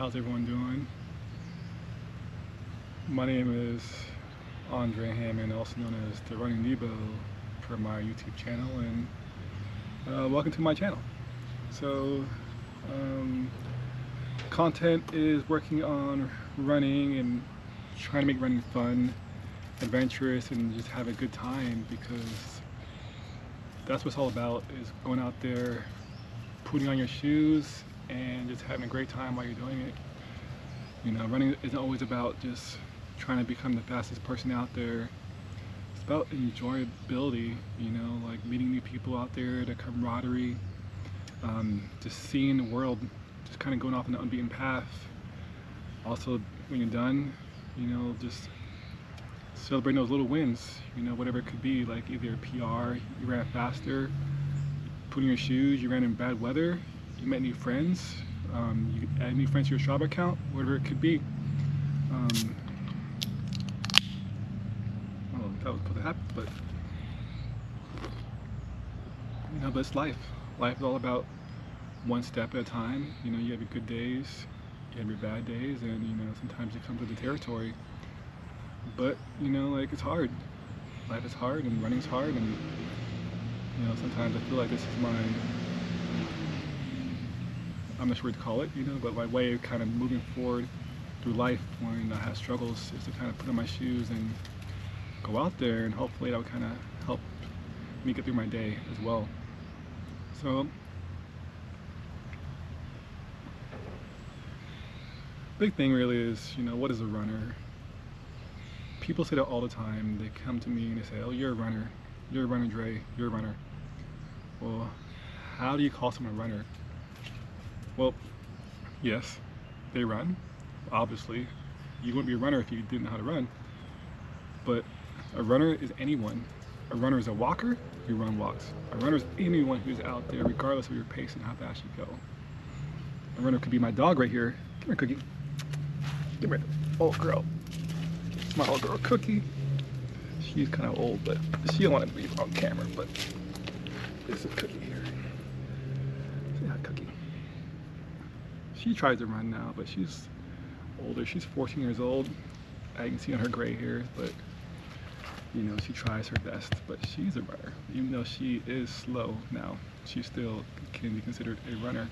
How's everyone doing? My name is Andre Hammond, also known as the Running Debo for my YouTube channel, and welcome to my channel. So, um, content is working on running and trying to make running fun, adventurous, and just have a good time, because that's what it's all about, is going out there, putting on your shoes, and just having a great time while you're doing it. You know, running isn't always about just trying to become the fastest person out there. It's about enjoyability, you know, like meeting new people out there, the camaraderie, just seeing the world, just kind of going off on the unbeaten path. Also, when you're done, you know, just celebrating those little wins, you know, whatever it could be, like either a PR, you ran faster, putting your shoes, you ran in bad weather, you met new friends, you add new friends to your Strava account, whatever it could be. Well, that was supposed to happen, but you know, but it's life. Life is all about one step at a time. You know, you have your good days, you have your bad days, and you know, sometimes it comes with the territory. But you know, like, it's hard. Life is hard, and running's hard, and you know, sometimes I feel like this is my, I'm not sure what to call it, you know, but my way of kind of moving forward through life when I have struggles is to kind of put on my shoes and go out there, and hopefully that will kind of help me get through my day as well. So, big thing really is, you know, what is a runner? People say that all the time. They come to me and they say, oh, you're a runner. You're a runner, Dre. You're a runner. Well, how do you call someone a runner? Well, yes, they run. Obviously, you wouldn't be a runner if you didn't know how to run. But a runner is anyone. A runner is a walker who runs walks. A runner is anyone who's out there, regardless of your pace and how fast you go. A runner could be my dog right here. Come here, Cookie. Come here, old girl. It's my old girl, Cookie. She's kind of old, but she don't want to be on camera. But this is Cookie here. Say hi, Cookie. She tries to run now, but she's older. She's 14 years old. I can see on her gray hair, but you know, she tries her best. But she's a runner, even though she is slow now. She still can be considered a runner.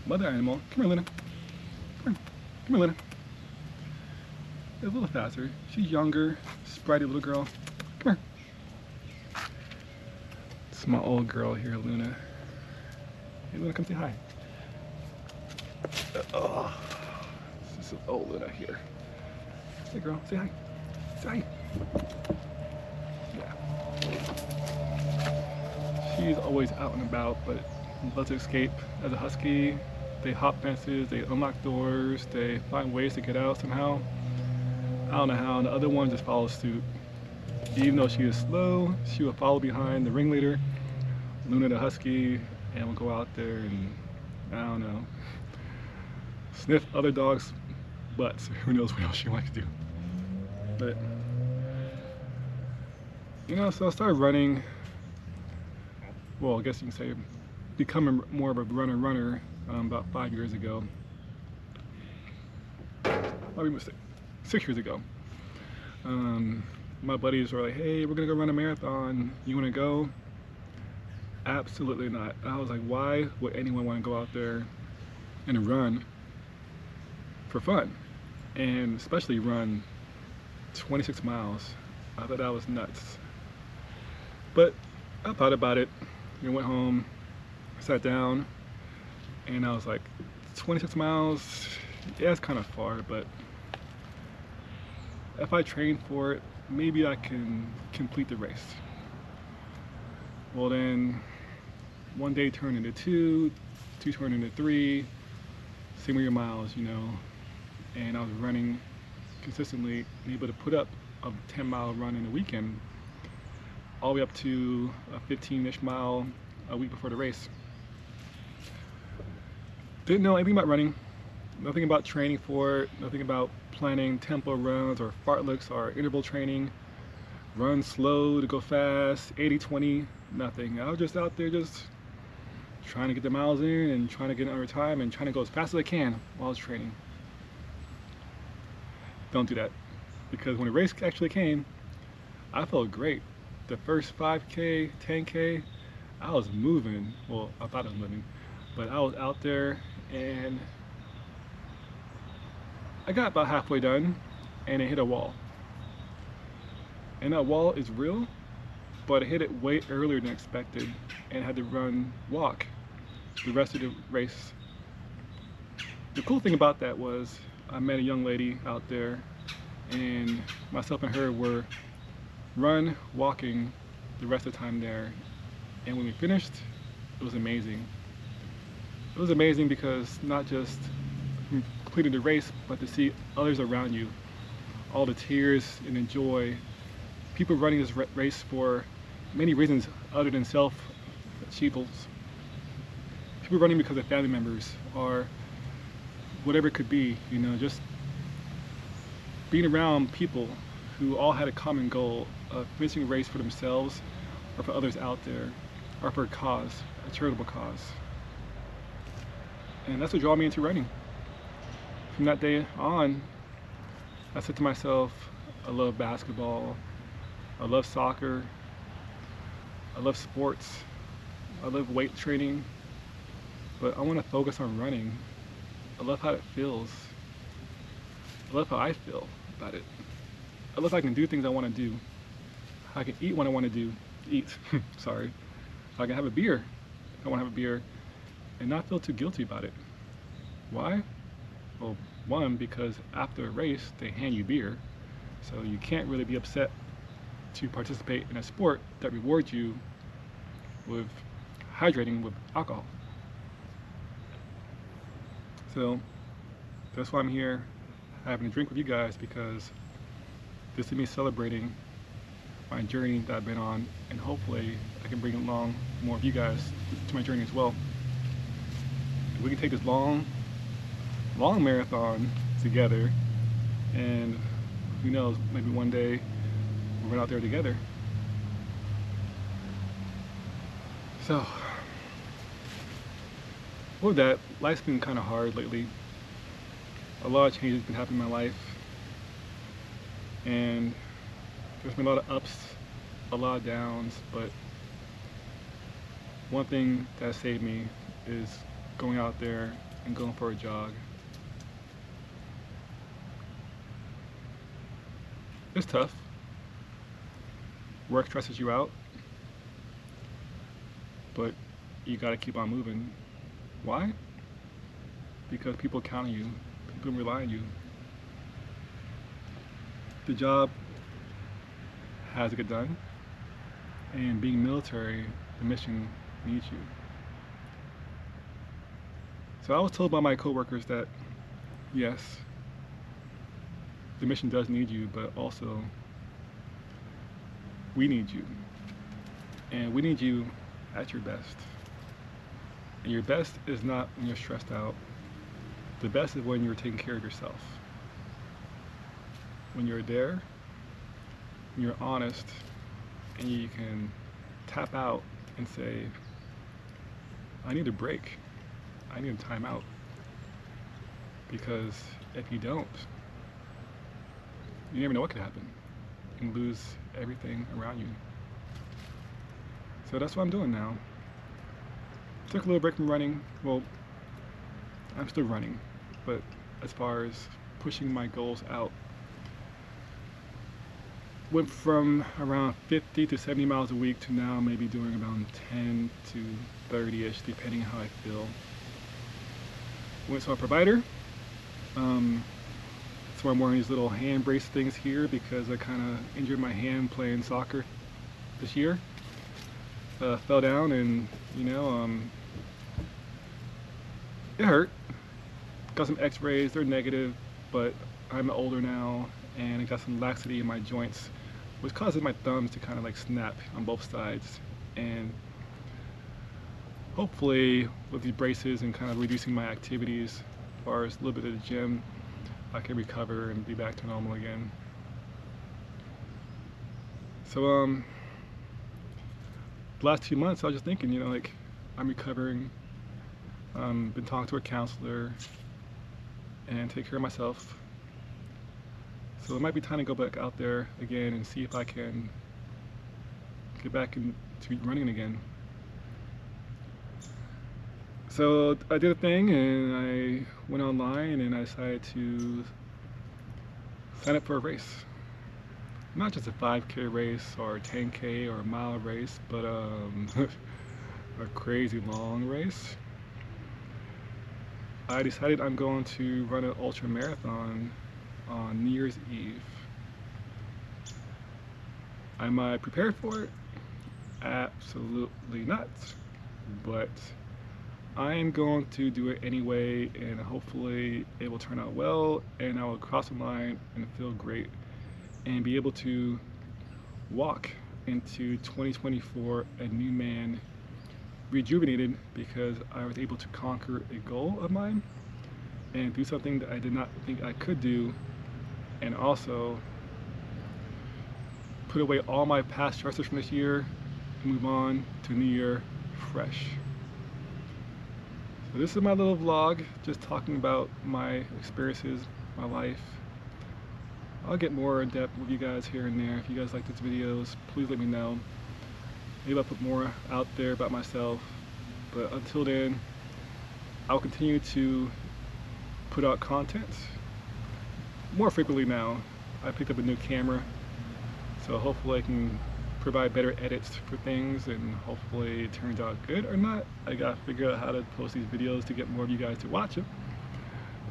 Mother animal, come here, Luna. Come here, Luna. A little faster. She's younger, sprightly little girl. Come here. It's my old girl here, Luna. Hey, Luna, come say hi. This is old Luna here. Hey, girl, say hi. Say hi. Yeah. She's always out and about, but loves to escape. As a husky, they hop fences, they unlock doors, they find ways to get out somehow. I don't know how, and the other one just follows suit. Even though she is slow, she will follow behind the ringleader, Luna the husky, and we'll go out there and, I don't know, sniff other dogs' butts. Who knows what else she likes to do. But, you know, so I started running, well, I guess you can say becoming more of a runner about 5 years ago. Maybe mistake. 6 years ago. My buddies were like, hey, we're gonna go run a marathon. You wanna go? Absolutely not. I was like, why would anyone wanna go out there and run for fun? And especially run 26 miles. I thought that was nuts. But I thought about it. We went home, sat down, and I was like, 26 miles, yeah, it's kind of far, but if I train for it, maybe I can complete the race. Well then, one day turned into two turned into three, same with your miles, you know, and I was running consistently, and able to put up a 10-mile run in a weekend, all the way up to a 15-ish mile a week before the race. Didn't know anything about running, nothing about training for it, nothing about planning tempo runs or fartleks or interval training, run slow to go fast, 80-20, nothing. I was just out there just trying to get the miles in and trying to get in under time and trying to go as fast as I can while I was training. Don't do that, because when the race actually came, I felt great. The first 5K, 10K, I was moving. Well, I thought I was moving, but I was out there and I got about halfway done and it hit a wall. And that wall is real, but I hit it way earlier than expected and had to walk the rest of the race. The cool thing about that was I met a young lady out there and myself and her were walking the rest of the time there. And when we finished, it was amazing. It was amazing because not just completing the race, but to see others around you, all the tears and the joy, people running this race for many reasons other than self-achievements. People running because of family members or whatever it could be, you know, just being around people who all had a common goal of finishing a race for themselves or for others out there or for a cause, a charitable cause. And that's what drew me into running. From that day on, I said to myself, I love basketball, I love soccer, I love sports, I love weight training, but I want to focus on running. I love how it feels. I love how I feel about it. I love how I can do things I want to do. How I can eat when I want to eat. Sorry. How I can have a beer if I want to have a beer and not feel too guilty about it. Why? Well, one, because after a race, they hand you beer. So you can't really be upset to participate in a sport that rewards you with hydrating with alcohol. So that's why I'm here having a drink with you guys, because this is me celebrating my journey that I've been on, and hopefully I can bring along more of you guys to my journey as well. We can take this long marathon together, and who knows, maybe one day we'll run out there together. So with that, life's been kind of hard lately. A lot of changes have been happening in my life, and there's been a lot of ups, a lot of downs, but one thing that saved me is going out there and going for a jog. It's tough. Work stresses you out, but you gotta keep on moving. Why? Because people count on you, people rely on you. The job has to get done, and being military, the mission needs you. So I was told by my coworkers that yes, the mission does need you, but also we need you, and we need you at your best. And your best is not when you're stressed out. The best is when you're taking care of yourself. When you're there, when you're honest, and you can tap out and say, I need a break. I need a time out. Because if you don't, you never know what could happen. You can lose everything around you. So that's what I'm doing now. Took a little break from running. Well, I'm still running, but as far as pushing my goals out, went from around 50 to 70 miles a week to now maybe doing around 10 to 30-ish, depending on how I feel. Went to a provider. That's why I'm wearing these little hand brace things here, because I kind of injured my hand playing soccer this year. Fell down and, it hurt. Got some x-rays, they're negative, but I'm older now and I got some laxity in my joints, which causes my thumbs to kind of like snap on both sides. And hopefully with these braces and kind of reducing my activities, as far as a little bit of the gym, I can recover and be back to normal again. So the last 2 months I was just thinking, I'm recovering. Been talking to a counselor and take care of myself. So it might be time to go back out there again and see if I can get back into running again. So I did a thing and I went online and I decided to sign up for a race. Not just a 5K race or a 10K or a mile race, but a crazy long race. I decided I'm going to run an ultra marathon on New Year's Eve. Am I prepared for it? Absolutely not. But I am going to do it anyway, and hopefully it will turn out well, and I will cross the line and feel great and be able to walk into 2024 a new man, rejuvenated, because I was able to conquer a goal of mine and do something that I did not think I could do, and also put away all my past stresses from this year and move on to New Year fresh. So this is my little vlog, just talking about my experiences, my life. I'll get more in depth with you guys here and there. If you guys like these videos, please let me know. Maybe I'll put more out there about myself. But until then, I'll continue to put out content more frequently now. I picked up a new camera, so hopefully I can provide better edits for things, and hopefully it turns out good or not. I gotta figure out how to post these videos to get more of you guys to watch them.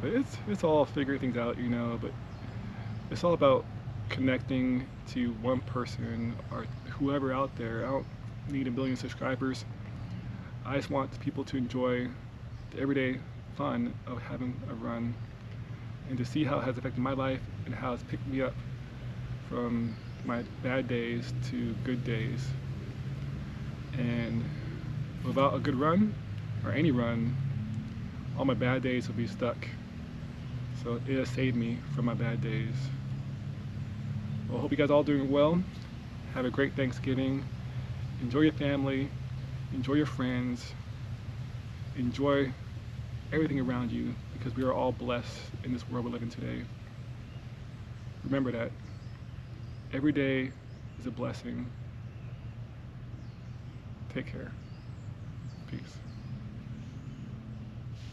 But it's all figuring things out, you know. But it's all about connecting to one person or whoever out there. I don't need 1 billion subscribers. I just want people to enjoy the everyday fun of having a run and to see how it has affected my life and how it's picked me up from my bad days to good days. And without a good run, or any run, all my bad days will be stuck. So it has saved me from my bad days. Well, I hope you guys are all doing well. Have a great Thanksgiving. Enjoy your family. Enjoy your friends. Enjoy everything around you, because we are all blessed in this world we live in today. Remember that. Every day is a blessing. Take care. Peace.